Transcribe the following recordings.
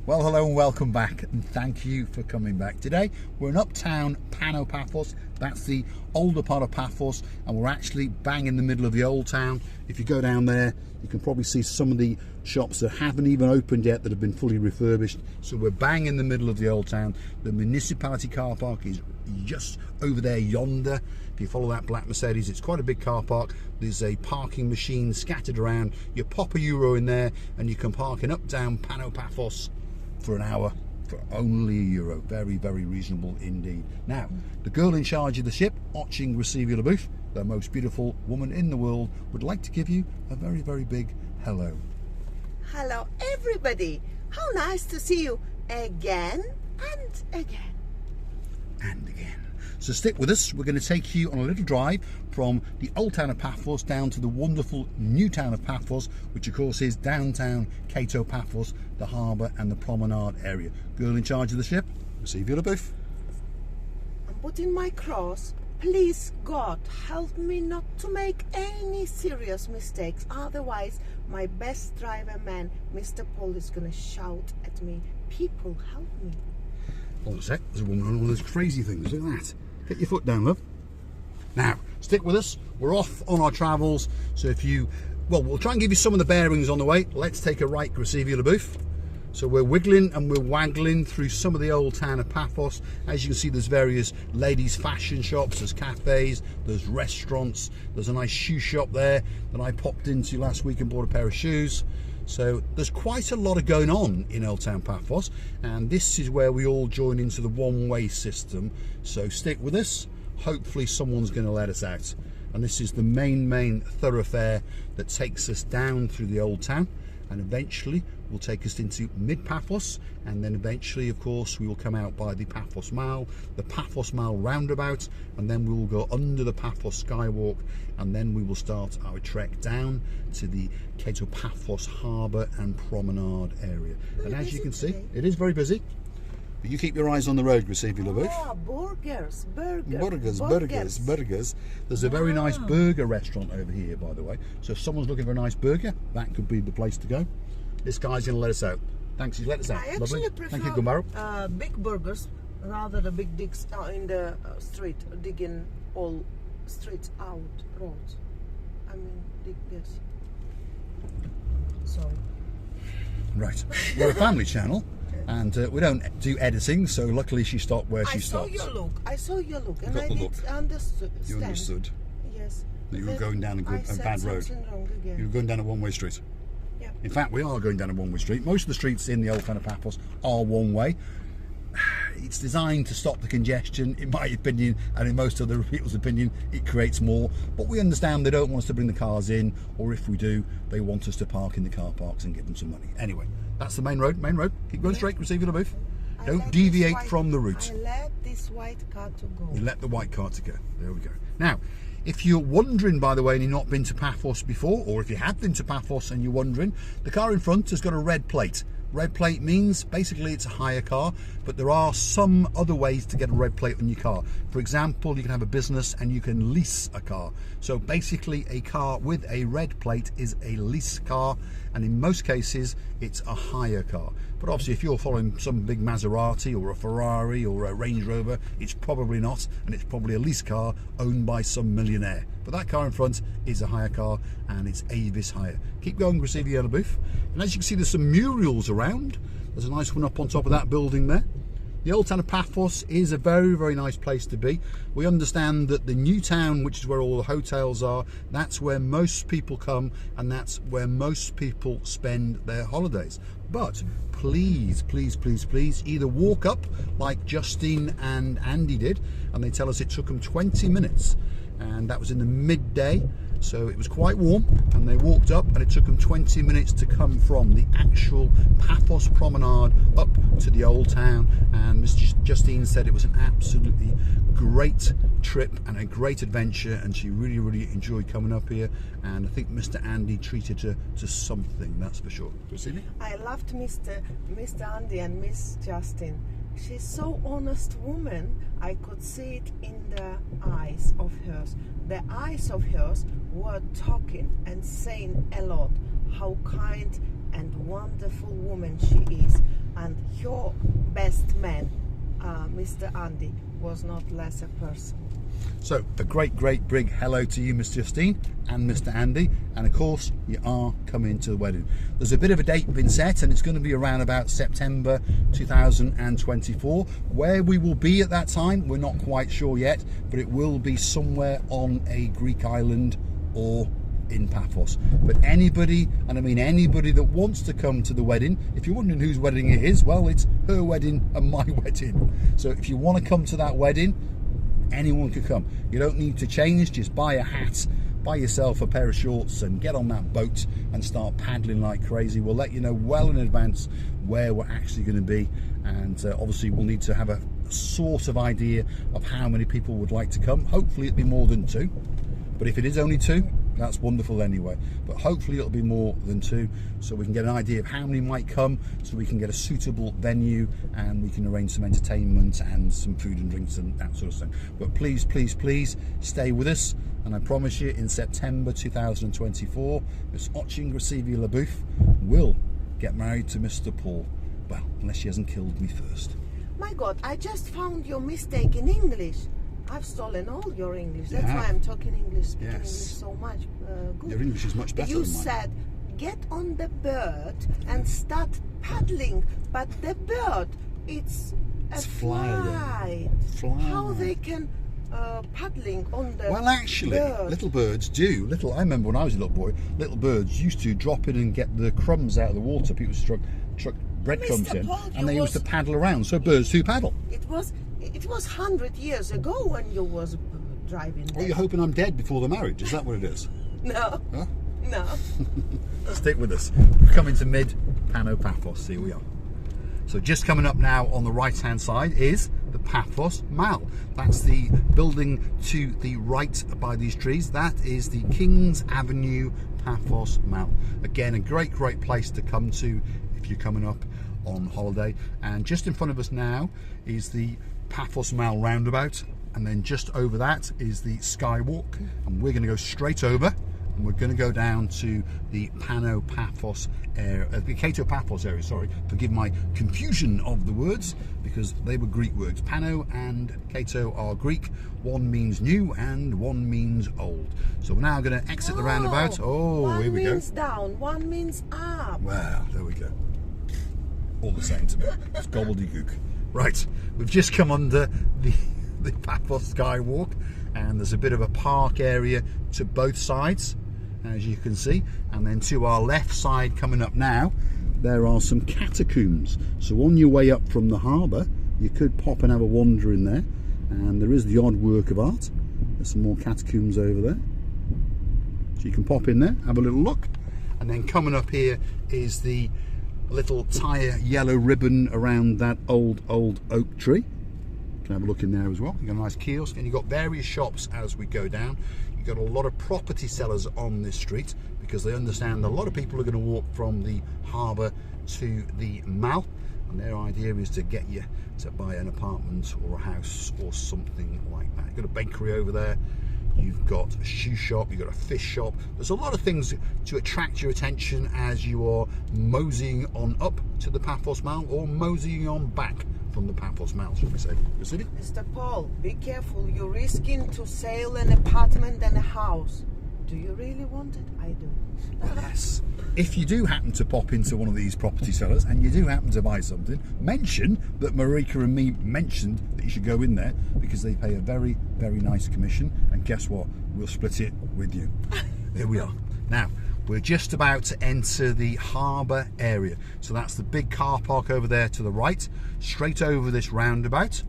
Well, hello and welcome back, and thank you for coming back. Today we're in uptown Panopithos. That's the older part of Paphos, and we're actually bang in the middle of the old town. If you go down there, you can probably see some of the shops that haven't even opened yet that have been fully refurbished. So we're bang in the middle of the old town. The municipality car park is just over there yonder. If you follow that black Mercedes, it's quite a big car park. There's a parking machine scattered around. You pop €1 in there and you can park in uptown Panopithos for an hour for only €1. Very, very reasonable indeed. Now, the girl in charge of the ship, Oching Receiver, the most beautiful woman in the world, would like to give you a very, very big hello. Hello everybody, how nice to see you again and again. And again. So stick with us. We're going to take you on a little drive from the old town of Paphos down to the wonderful new town of Paphos, which of course is downtown Cato Paphos, the harbour and the promenade area. Girl in charge of the ship, Receiver LaBeouf. I'm putting my cross. Please God, help me not to make any serious mistakes. Otherwise, my best driver man, Mr. Paul, is going to shout at me. People, help me. Hold on a sec, there's a woman on one of those crazy things. Look at that. Get your foot down, love. Now, stick with us. We're off on our travels. So if you, well, we'll try and give you some of the bearings on the way. Let's take a right, Receiver LaBeouf. So we're wiggling and we're waggling through some of the old town of Paphos. As you can see, there's various ladies' fashion shops, there's cafes, there's restaurants, there's a nice shoe shop there that I popped into last week and bought a pair of shoes. So there's quite a lot of going on in Old Town Paphos, and this is where we all join into the one-way system. So stick with us. Hopefully someone's going to let us out. And this is the main thoroughfare that takes us down through the old town, and eventually will take us into mid-Paphos, and then eventually, of course, we will come out by the Paphos Mile roundabout, and then we will go under the Paphos Skywalk, and then we will start our trek down to the Cato Paphos Harbour and Promenade area. And as you can see, it is very busy. But you keep your eyes on the road, Receiver LaBeouf. Ah, burgers. There's a very nice burger restaurant over here, by the way. So if someone's looking for a nice burger, that could be the place to go. This guy's going to let us out. Thanks, he's let us out. I Lovely. actually Thank you, prefer Gumbaro. big burgers rather than big digs in the street, digging all streets out, roads. I mean, yes. Sorry. Right, we're a family channel, and we don't do editing, so luckily she stopped where she stopped. I saw your look, and got I the did look. understand. You understood Yes. that you were going down a bad road. Wrong again. You were going down a one-way street. Yeah. In fact, we are going down a one-way street. Most of the streets in the old town of Paphos are one-way. It's designed to stop the congestion, in my opinion, and in most other people's opinion, it creates more. But we understand they don't want us to bring the cars in, or if we do, they want us to park in the car parks and give them some money. Anyway, that's the main road. Keep going straight, Receiver LaBeouf. Don't deviate from the route. I let this white car to go. You let the white car to go. There we go. Now, if you're wondering, by the way, and you've not been to Paphos before, or if you have been to Paphos and you're wondering, the car in front has got a red plate. Red plate means basically it's a hire car, but there are some other ways to get a red plate on your car. For example, you can have a business and you can lease a car. So basically a car with a red plate is a lease car, and in most cases it's a hire car. But obviously if you're following some big Maserati or a Ferrari or a Range Rover, it's probably not, and it's probably a lease car owned by some millionaire. But that car in front is a hire car, and it's Avis Hire. Keep going, Receiver LaBeouf. And as you can see, there's some murals around. There's a nice one up on top of that building there. The old town of Paphos is a very, very nice place to be. We understand that the new town, which is where all the hotels are, that's where most people come, and that's where most people spend their holidays. But please, either walk up like Justine and Andy did, and they tell us it took them 20 minutes, and that was in the midday, so it was quite warm, and they walked up, and it took them 20 minutes to come from the actual Paphos promenade up to the old town. And Miss Justine said it was an absolutely great trip and a great adventure, and she really enjoyed coming up here. And I think Mr. Andy treated her to something, that's for sure. I loved Mr. Andy and Miss Justine. She's so honest woman. I could see it in the eyes of hers. The eyes of hers were talking and saying a lot. How kind and wonderful woman she is, and your best man, Mr. Andy, was not less a person. So a great big hello to you, Miss Justine and Mr. Andy, and of course you are coming to the wedding. There's a bit of a date been set, and it's going to be around about September 2024. Where we will be at that time, we're not quite sure yet, but it will be somewhere on a Greek island or in Paphos. But anybody, and I mean anybody, that wants to come to the wedding, if you're wondering whose wedding it is, well, it's her wedding and my wedding. So if you want to come to that wedding, anyone could come. You don't need to change, just buy a hat, buy yourself a pair of shorts and get on that boat and start paddling like crazy. We'll let you know well in advance where we're actually going to be, and obviously we'll need to have a sort of idea of how many people would like to come. Hopefully it'll be more than 2, but if it is only 2, that's wonderful anyway, but hopefully it'll be more than 2, so we can get an idea of how many might come, so we can get a suitable venue and we can arrange some entertainment and some food and drinks and that sort of thing. But please stay with us, and I promise you in September 2024 Miss Oching Receivia LaBouffe will get married to Mr. Paul. Well, unless she hasn't killed me first. My God, I just found your mistake in English. I've stolen all your English. That's why I'm talking English, speaking English so much. Good. Your English is much better You than mine. said, get on the bird and start paddling, but the bird, it's fly. How they can paddling on the Well, actually, bird? little birds do. I remember when I was a little boy, little birds used to drop in and get the crumbs out of the water. People struck breadcrumbs Mr. in, Paul, and they used to paddle around. So birds do paddle. It was 100 years ago when you was driving there. Well, you're hoping I'm dead before the marriage. Is that what it is? No. Huh? No. Stick with us. We're coming to mid Panopithos. Here we are. So just coming up now on the right hand side is the Paphos Mall. That's the building to the right by these trees. That is the King's Avenue Paphos Mall. Again, a great place to come to if you're coming up on holiday. And just in front of us now is the Paphos Mall roundabout, and then just over that is the Skywalk, and we're going to go straight over and we're going to go down to the Panopithos area, the Paphos area, sorry, forgive my confusion of the words because they were Greek words. Pano and Kato are Greek. One means new and one means old. So we're now going to exit the roundabout. Oh, here we go. One means down, one means up. Well, there we go. All the same to me. It's gobbledygook. Right, we've just come under the Paphos Skywalk, and there's a bit of a park area to both sides, as you can see, and then to our left side coming up now there are some catacombs. So on your way up from the harbour you could pop and have a wander in there, and there is the odd work of art. There's some more catacombs over there, so you can pop in there, have a little look. And then coming up here is the little tire yellow ribbon around that old oak tree. You can have a look in there as well. You've got a nice kiosk, and you've got various shops as we go down. You've got a lot of property sellers on this street because they understand a lot of people are going to walk from the harbour to the mall, and their idea is to get you to buy an apartment or a house or something like that. You've got a bakery over there, you've got a shoe shop, you've got a fish shop. There's a lot of things to attract your attention as you are moseying on up to the Paphos Mall or moseying on back from the Paphos Mall, shall we say. Mr. Paul, be careful. You're risking to sell an apartment and a house. Do you really want it? I do. Well, yes. If you do happen to pop into one of these property sellers and you do happen to buy something, mention that Marika and me mentioned that you should go in there, because they pay a very nice commission, and guess what? We'll split it with you. There we are. Now, we're just about to enter the harbour area. So that's the big car park over there to the right, straight over this roundabout.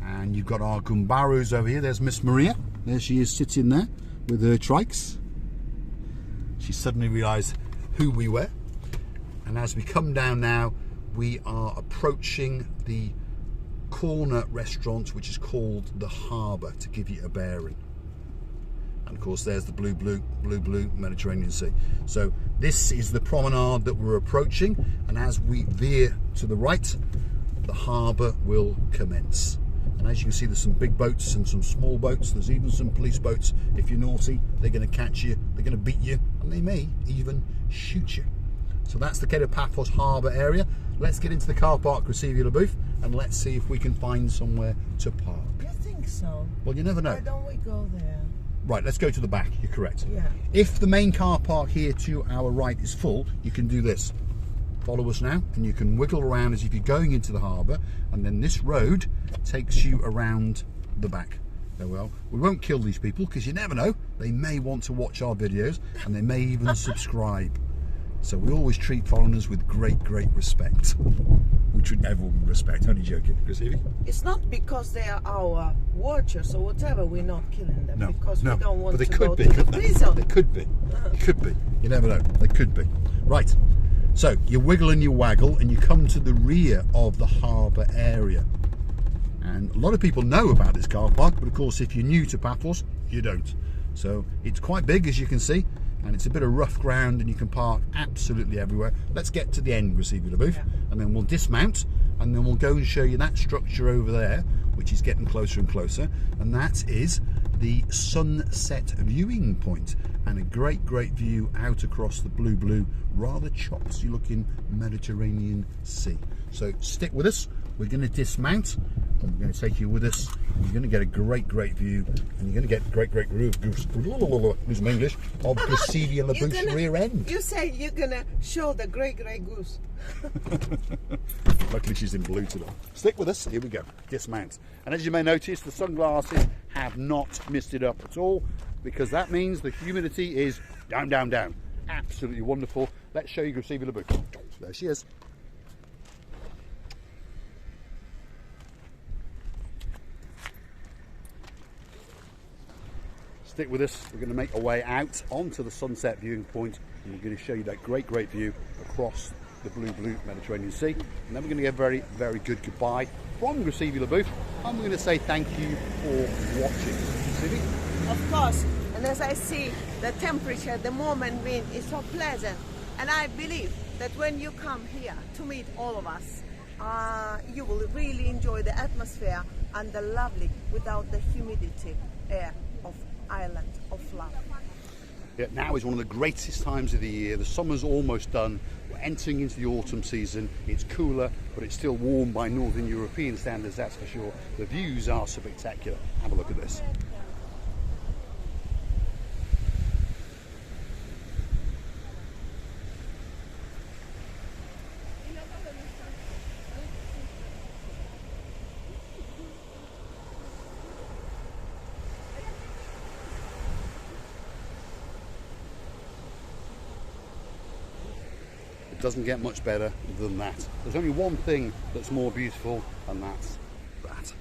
And you've got our Gumbarus over here. There's Miss Maria. There she is sitting there with her trikes. She suddenly realised who we were. And as we come down now, we are approaching the corner restaurant, which is called the Harbour, to give you a bearing. And of course there's the blue Mediterranean Sea. So this is the promenade that we're approaching, and as we veer to the right, the harbour will commence. And as you can see, there's some big boats and some small boats. There's even some police boats. If you're naughty, they're going to catch you, they're going to beat you, and they may even shoot you. So that's the kind of Paphos harbour area. Let's get into the car park receiver booth and let's see if we can find somewhere to park. You think so? Well, you never know. Why don't we go there? Right, let's go to the back. You're correct. Yeah. If the main car park here to our right is full, you can do this. Follow us now, and you can wiggle around as if you're going into the harbour, and then this road takes you around the back. There we are. We won't kill these people because you never know. They may want to watch our videos, and they may even subscribe. So we always treat foreigners with great respect. We treat everyone with respect. Only joking. Chrissy? It's not because they are our watchers or whatever. We're not killing them. No, because no, we don't want but they to could go be, to the couldn't they? prison. They could be. They could be. You never know. They could be. Right. So you wiggle and you waggle, and you come to the rear of the harbour area. And a lot of people know about this car park, but of course, if you're new to Paphos, you don't. So it's quite big, as you can see, and it's a bit of rough ground, and you can park absolutely everywhere. Let's get to the end receiver booth, and then we'll dismount, and then we'll go and show you that structure over there, which is getting closer and closer, and that is the sunset viewing point, and a great view out across the blue, rather choppy looking Mediterranean Sea. So stick with us. We're going to dismount, and we're going to take you with us. You're going to get a great view, and you're going to get great lose my English, of Gracilia LaBouche's rear end. You say you're gonna show the great goose. Luckily she's in blue today. Stick with us, here we go, dismount. And as you may notice, the sunglasses have not missed it up at all, because that means the humidity is down. Absolutely wonderful. Let's show you Gracilia LaBouche. There she is. Stick with us, we're going to make our way out onto the sunset viewing point, and we're going to show you that great view across the blue Mediterranean Sea. And then we're going to get a very good goodbye from Gracilia LaBouche, and we're going to say thank you for watching. Gracilia? Of course, and as I see the temperature at the moment being is so pleasant, and I believe that when you come here to meet all of us, you will really enjoy the atmosphere and the lovely, without the humidity, air of island of love. Yeah, now is one of the greatest times of the year. The summer's almost done. We're entering into the autumn season. It's cooler, but it's still warm by Northern European standards, that's for sure. The views are spectacular. Have a look at this. Doesn't get much better than that. There's only one thing that's more beautiful, and that's that.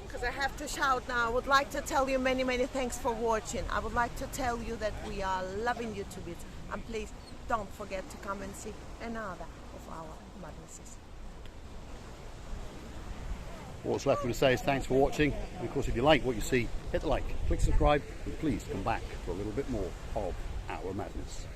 Because I have to shout now, I would like to tell you many thanks for watching. I would like to tell you that we are loving you to bits, and please don't forget to come and see another of our madnesses. What's left for me to say is thanks for watching, and of course if you like what you see, hit the like, click subscribe, and please come back for a little bit more of our madness.